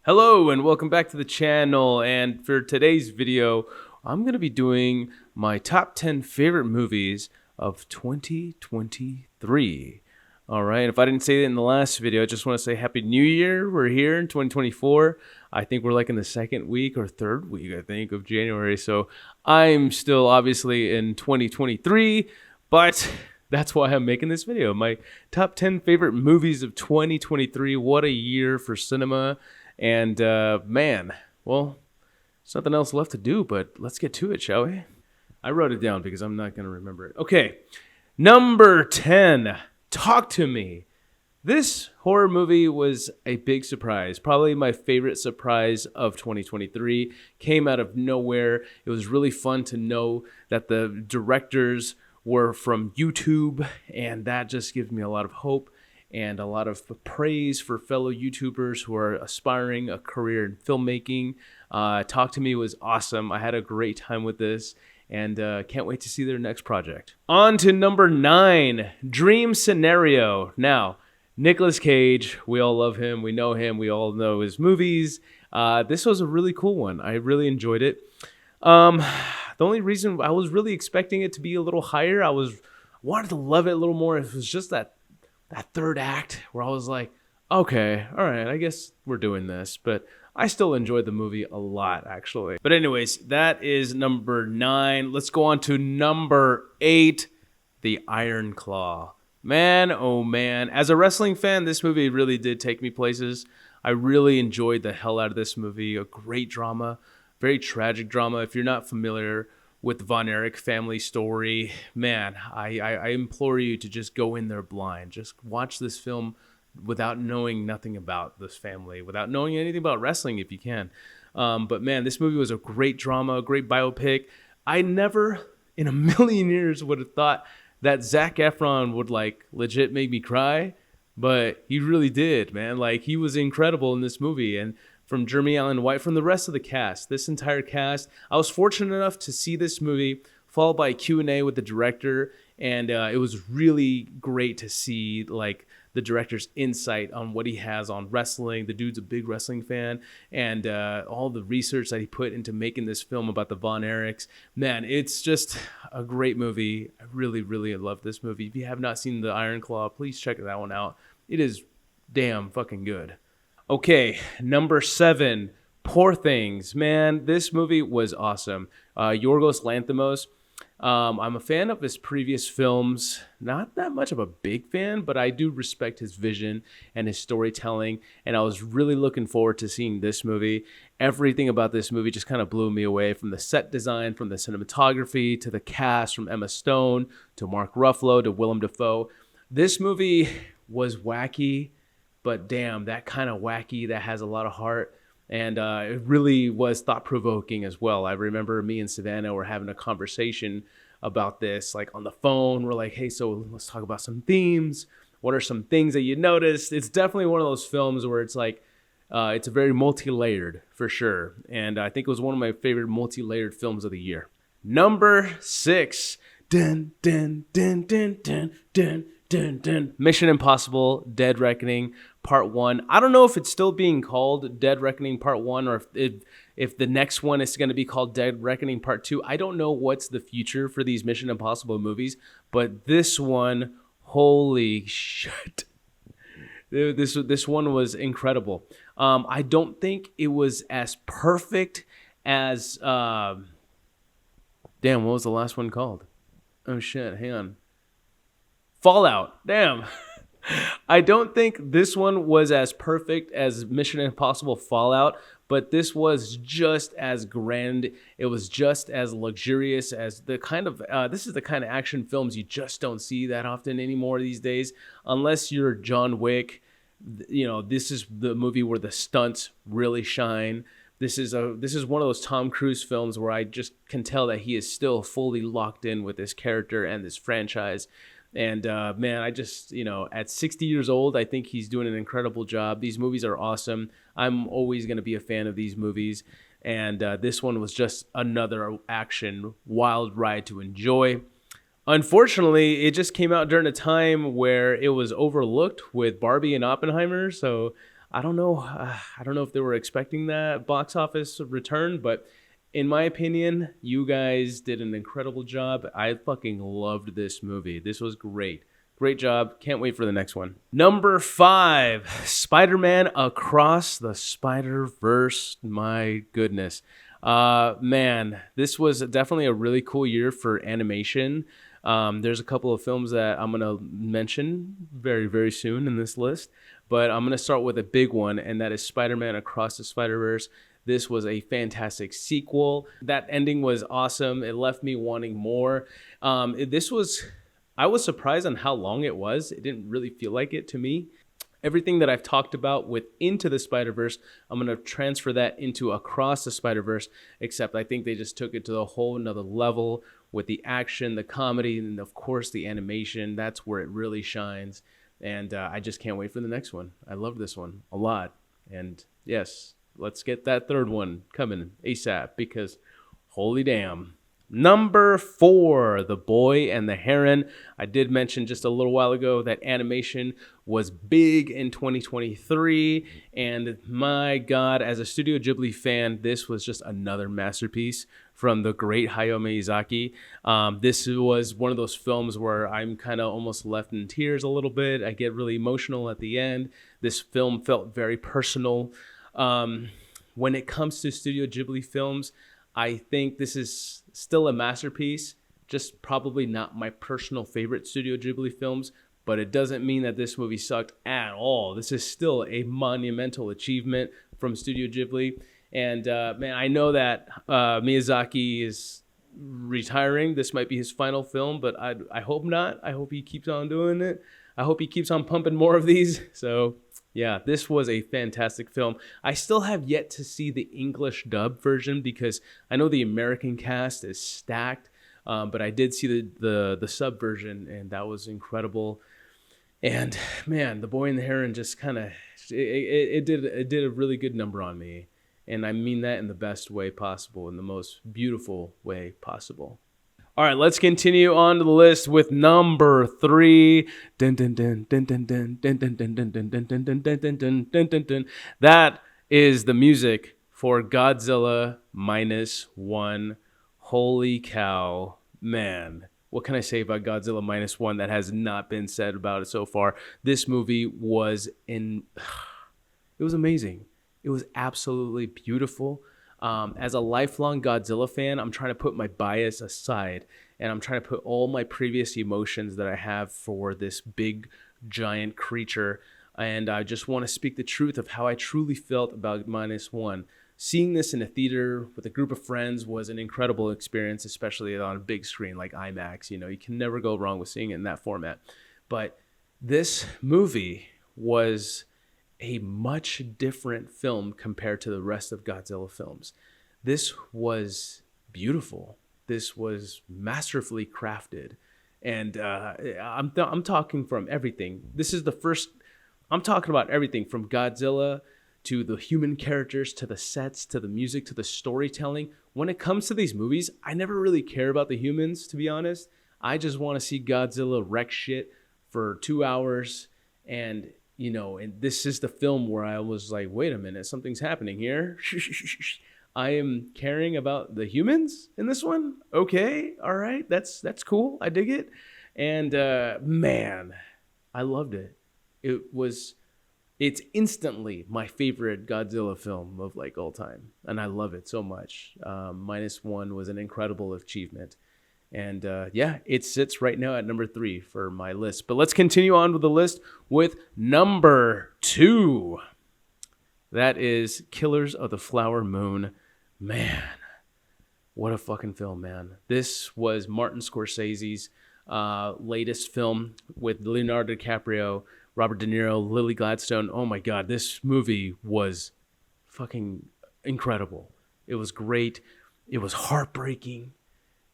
Hello and welcome back to the channel, and for today's video I'm going to be doing my top 10 favorite movies of 2023. Alright, if I didn't say it in the last video, I just want to say Happy New Year. We're here in 2024. I think we're like in the second week or third week, I think, of January, so I'm still obviously in 2023, but that's why I'm making this video. My top 10 favorite movies of 2023. What a year for cinema. And man, well, there's nothing else left to do, but let's get to it, shall we? I wrote it down because I'm not going to remember it. Okay, number 10, Talk to Me. This horror movie was a big surprise, probably my favorite surprise of 2023. Came out of nowhere. It was really fun to know that the directors were from YouTube, and that just gives me a lot of hope and a lot of praise for fellow YouTubers who are aspiring a career in filmmaking. Talk to Me was awesome. I had a great time with this, and can't wait to see their next project. On to number 9, Dream Scenario. Now, Nicolas Cage, we all love him, we know him, we all know his movies. This was a really cool one. I really enjoyed it. The only reason I was really expecting it to be a little higher, wanted to love it a little more. It was just that third act where I was like, okay, all right, I guess we're doing this. But I still enjoyed the movie a lot, actually. But anyways, that is number 9. Let's go on to number 8, The Iron Claw. Man, oh man. As a wrestling fan, this movie really did take me places. I really enjoyed the hell out of this movie. A great drama, very tragic drama. If you're not familiar with the Von Erich family story, man, I implore you to just go in there blind. Just watch this film without knowing nothing about this family, without knowing anything about wrestling if you can. But man, this movie was a great drama, a great biopic. I never in a million years would have thought that Zac Efron would like legit make me cry, but he really did, man. Like, he was incredible in this movie. And from Jeremy Allen White, from the rest of the cast, this entire cast. I was fortunate enough to see this movie, followed by a Q&A with the director, and it was really great to see like the director's insight on what he has on wrestling. The dude's a big wrestling fan, and all the research that he put into making this film about the Von Erichs. Man, it's just a great movie. I really, really love this movie. If you have not seen The Iron Claw, please check that one out. It is damn fucking good. Okay, number 7, Poor Things. Man, this movie was awesome. Yorgos Lanthimos. I'm a fan of his previous films. Not that much of a big fan, but I do respect his vision and his storytelling, and I was really looking forward to seeing this movie. Everything about this movie just kind of blew me away, from the set design, from the cinematography, to the cast, from Emma Stone, to Mark Ruffalo, to Willem Dafoe. This movie was wacky, but damn, that kind of wacky that has a lot of heart. And it really was thought-provoking as well. I remember me and Savannah were having a conversation about this, like on the phone. We're like, hey, so let's talk about some themes. What are some things that you noticed? It's definitely one of those films where it's like, it's a very multi-layered for sure. And I think it was one of my favorite multi-layered films of the year. Number 6, dun, dun, dun, dun, dun, dun. Dun, dun. Mission Impossible Dead Reckoning Part 1. I don't know if it's still being called Dead Reckoning Part 1 or if the next one is going to be called Dead Reckoning Part 2. I don't know what's the future for these Mission Impossible movies, but this one, holy shit. This one was incredible. I don't think it was as perfect as damn, what was the last one called? Oh shit, hang on. Fallout. Damn. I don't think this one was as perfect as Mission Impossible Fallout, but this was just as grand. It was just as luxurious as the kind of, this is the kind of action films you just don't see that often anymore these days. Unless you're John Wick, you know, this is the movie where the stunts really shine. This is one of those Tom Cruise films where I just can tell that he is still fully locked in with this character and this franchise. And man, I just, you know, at 60 years old, I think he's doing an incredible job. These movies are awesome. I'm always going to be a fan of these movies. And this one was just another action wild ride to enjoy. Unfortunately, it just came out during a time where it was overlooked with Barbie and Oppenheimer. So I don't know. I don't know if they were expecting that box office return, but in my opinion, you guys did an incredible job. I fucking loved this movie. This was great. Great job. Can't wait for the next one. Number 5, Spider-Man Across the Spider-Verse. My goodness. Man, this was definitely a really cool year for animation. There's a couple of films that I'm going to mention very, very soon in this list, but I'm going to start with a big one, and that is Spider-Man Across the Spider-Verse. This was a fantastic sequel. That ending was awesome. It left me wanting more. I was surprised on how long it was. It didn't really feel like it to me. Everything that I've talked about with Into the Spider-Verse, I'm going to transfer that into Across the Spider-Verse, except I think they just took it to a whole nother level with the action, the comedy, and of course the animation. That's where it really shines. And I just can't wait for the next one. I love this one a lot. And yes, let's get that third one coming ASAP because holy damn. Number 4, The Boy and the Heron. I did mention just a little while ago that animation was big in 2023. And my God, as a Studio Ghibli fan, this was just another masterpiece from the great Hayao Miyazaki. This was one of those films where I'm kind of almost left in tears a little bit. I get really emotional at the end. This film felt very personal. When it comes to Studio Ghibli films, I think this is still a masterpiece, just probably not my personal favorite Studio Ghibli films, but it doesn't mean that this movie sucked at all. This is still a monumental achievement from Studio Ghibli. And man, I know that Miyazaki is retiring. This might be his final film, but I hope not. I hope he keeps on doing it. I hope he keeps on pumping more of these. So yeah, this was a fantastic film. I still have yet to see the English dub version because I know the American cast is stacked, but I did see the sub version, and that was incredible. And man, The Boy and the Heron just kind of it did a really good number on me, and I mean that in the best way possible, in the most beautiful way possible. All right, let's continue on to the list with number 3. That is the music for Godzilla Minus One. Holy cow, man. What can I say about Godzilla Minus One that has not been said about it so far? This movie was it was amazing. It was absolutely beautiful. As a lifelong Godzilla fan, I'm trying to put my bias aside, and I'm trying to put all my previous emotions that I have for this big, giant creature, and I just want to speak the truth of how I truly felt about Minus One. Seeing this in a theater with a group of friends was an incredible experience, especially on a big screen like IMAX. You know, you can never go wrong with seeing it in that format. But this movie was a much different film compared to the rest of Godzilla films. This was beautiful. This was masterfully crafted. And I'm talking from everything. This is the first, I'm talking about everything from Godzilla to the human characters, to the sets, to the music, to the storytelling. When it comes to these movies, I never really care about the humans, to be honest. I just want to see Godzilla wreck shit for 2 hours. And you know, and this is the film where I was like, wait a minute, something's happening here. I am caring about the humans in this one. Okay, all right, that's cool. I dig it. And man, I loved it. It's instantly my favorite Godzilla film of like all time, and I love it so much. Minus One was an incredible achievement. And yeah, it sits right now at number 3 for my list. But let's continue on with the list with number 2. That is Killers of the Flower Moon. Man, what a fucking film, man. This was Martin Scorsese's latest film with Leonardo DiCaprio, Robert De Niro, Lily Gladstone. Oh my God, this movie was fucking incredible. It was great. It was heartbreaking.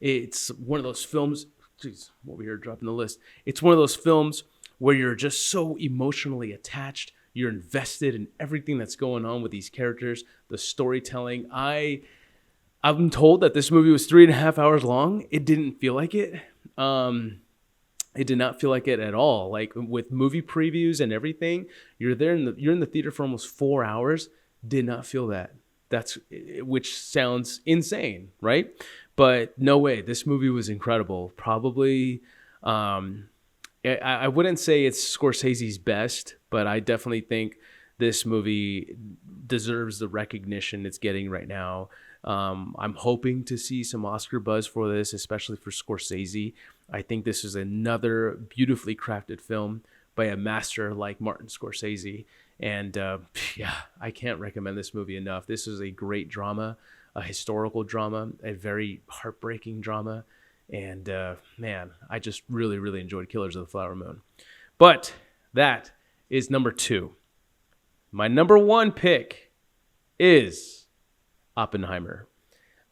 It's one of those films, geez, I'm over here dropping the list. It's one of those films where you're just so emotionally attached. You're invested in everything that's going on with these characters, the storytelling. I'm told that this movie was 3.5 hours long. It didn't feel like it. It did not feel like it at all. Like with movie previews and everything, you're in the theater for almost 4 hours. Did not feel that. That's which sounds insane, right? But no way. This movie was incredible. Probably, I wouldn't say it's Scorsese's best, but I definitely think this movie deserves the recognition it's getting right now. I'm hoping to see some Oscar buzz for this, especially for Scorsese. I think this is another beautifully crafted film by a master like Martin Scorsese. And yeah, I can't recommend this movie enough. This is a great drama, a historical drama, a very heartbreaking drama. And man, I just really, really enjoyed Killers of the Flower Moon. But that is number 2. My number 1 pick is Oppenheimer.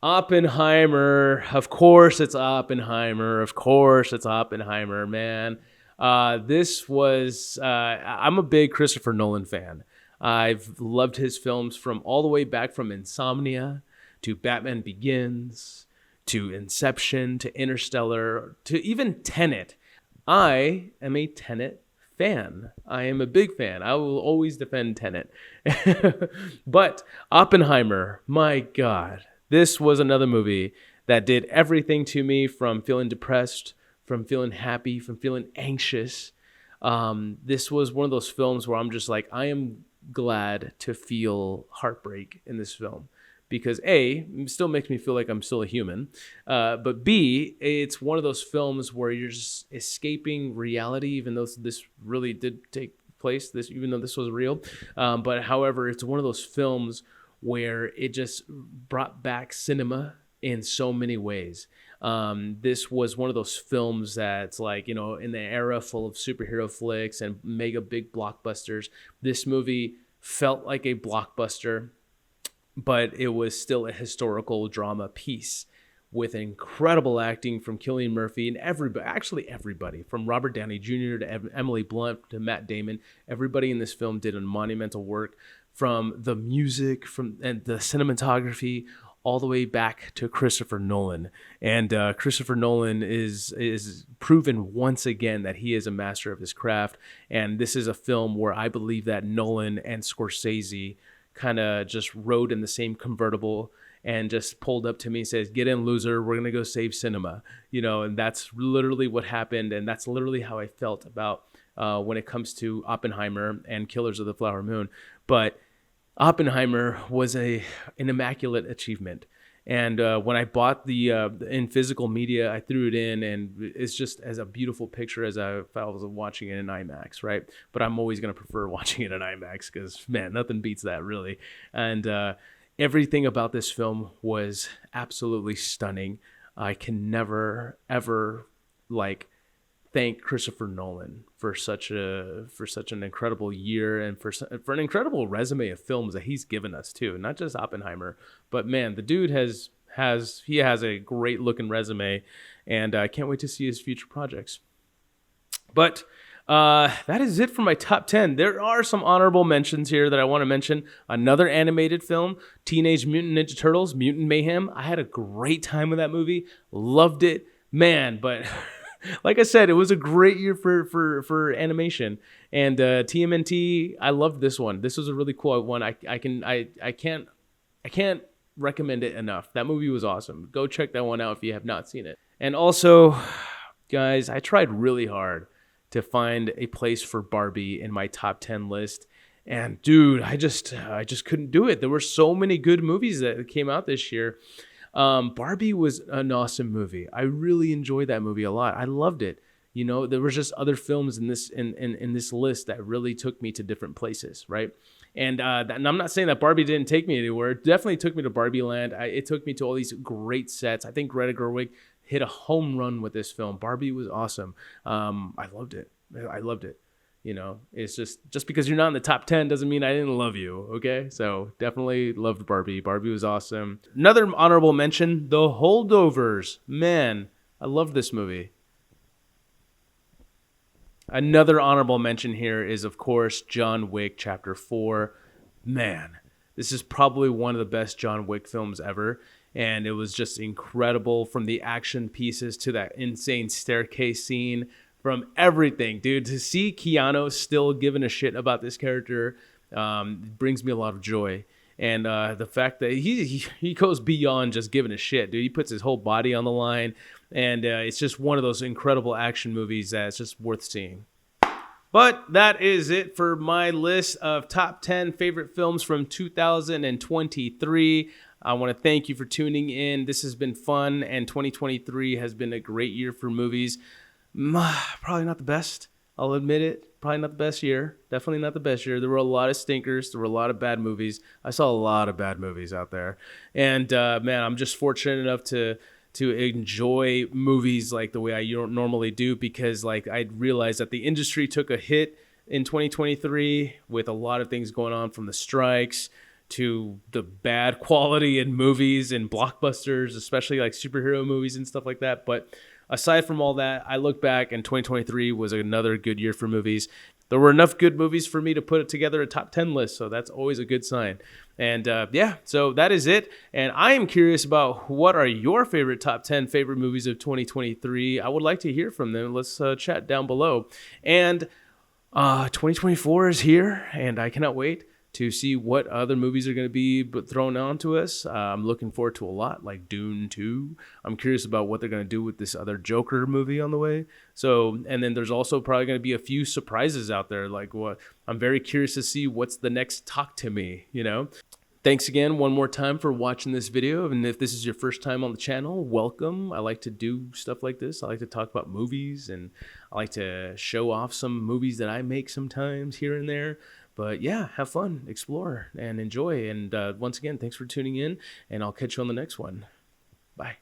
Oppenheimer. Of course it's Oppenheimer. Of course it's Oppenheimer, man. This was, I'm a big Christopher Nolan fan. I've loved his films from all the way back from Insomnia to Batman Begins to Inception to Interstellar to even Tenet. I am a Tenet fan. I am a big fan. I will always defend Tenet. But Oppenheimer, my God, this was another movie that did everything to me, from feeling depressed, from feeling happy, from feeling anxious. This was one of those films where I'm just like, I am glad to feel heartbreak in this film. Because A, it still makes me feel like I'm still a human. But B, it's one of those films where you're just escaping reality, even though this really did take place, even though this was real. But however, it's one of those films where it just brought back cinema in so many ways. This was one of those films that's like, in the era full of superhero flicks and mega big blockbusters, this movie felt like a blockbuster, but it was still a historical drama piece with incredible acting from Cillian Murphy and everybody from Robert Downey Jr. to Emily Blunt to Matt Damon. Everybody in this film did a monumental work, from the music and the cinematography all the way back to Christopher Nolan. And Christopher Nolan is proven once again that he is a master of his craft. And this is a film where I believe that Nolan and Scorsese kind of just rode in the same convertible and just pulled up to me and says, "Get in, loser. We're going to go save cinema." And that's literally what happened. And that's literally how I felt about when it comes to Oppenheimer and Killers of the Flower Moon. But Oppenheimer was an immaculate achievement. And when I bought in physical media, I threw it in, and it's just as a beautiful picture as if I was watching it in IMAX, right? But I'm always going to prefer watching it in IMAX because, man, nothing beats that, really. And everything about this film was absolutely stunning. I can never, ever, thank Christopher Nolan for such an incredible year and for an incredible resume of films that he's given us too. Not just Oppenheimer, but man, the dude has a great looking resume, and I can't wait to see his future projects. But that is it for my top 10. There are some honorable mentions here that I want to mention. Another animated film, Teenage Mutant Ninja Turtles: Mutant Mayhem. I had a great time with that movie. Loved it, man. But like I said, it was a great year for animation. And TMNT, I loved this one. This was a really cool one. I can't recommend it enough. That movie was awesome. Go check that one out if you have not seen it. And also, guys, I tried really hard to find a place for Barbie in my top 10 list. And dude, I just couldn't do it. There were so many good movies that came out this year. Barbie was an awesome movie. I really enjoyed that movie a lot. I loved it. There was just other films in this list that really took me to different places, right? And I'm not saying that Barbie didn't take me anywhere. It definitely took me to Barbie Land. It took me to all these great sets. I think Greta Gerwig hit a home run with this film. Barbie was awesome. I loved it. It's just because you're not in the top 10 doesn't mean I didn't love you, okay? So definitely loved Barbie. Barbie was awesome. Another honorable mention, The Holdovers. Man, I loved this movie. Another honorable mention here is, of course, John Wick Chapter 4. Man, this is probably one of the best John Wick films ever. And it was just incredible, from the action pieces to that insane staircase scene, from everything, dude. To see Keanu still giving a shit about this character brings me a lot of joy. And the fact that he goes beyond just giving a shit, dude. He puts his whole body on the line, and it's just one of those incredible action movies that's just worth seeing. But that is it for my list of top 10 favorite films from 2023. I want to thank you for tuning in. This has been fun, and 2023 has been a great year for movies. Probably not the best. I'll admit it. Probably not the best year. Definitely not the best year. There were a lot of stinkers. There were a lot of bad movies. I saw a lot of bad movies out there. And, man, I'm just fortunate enough to enjoy movies like the way I normally do, because like I realized that the industry took a hit in 2023 with a lot of things going on, from the strikes to the bad quality in movies and blockbusters, especially like superhero movies and stuff like that. But aside from all that, I look back and 2023 was another good year for movies. There were enough good movies for me to put together a top 10 list, so that's always a good sign. And yeah, so that is it. And I am curious about what are your favorite top 10 favorite movies of 2023. I would like to hear from them. Let's chat down below. And 2024 is here, and I cannot wait to see what other movies are going to be thrown onto us. I'm looking forward to a lot, like Dune 2. I'm curious about what they're going to do with this other Joker movie on the way. So, and then there's also probably going to be a few surprises out there. Like what? I'm very curious to see what's the next Talk to Me, you know? Thanks again one more time for watching this video. And if this is your first time on the channel, welcome. I like to do stuff like this. I like to talk about movies, and I like to show off some movies that I make sometimes here and there. But yeah, have fun, explore, and enjoy. And once again, thanks for tuning in, and I'll catch you on the next one. Bye.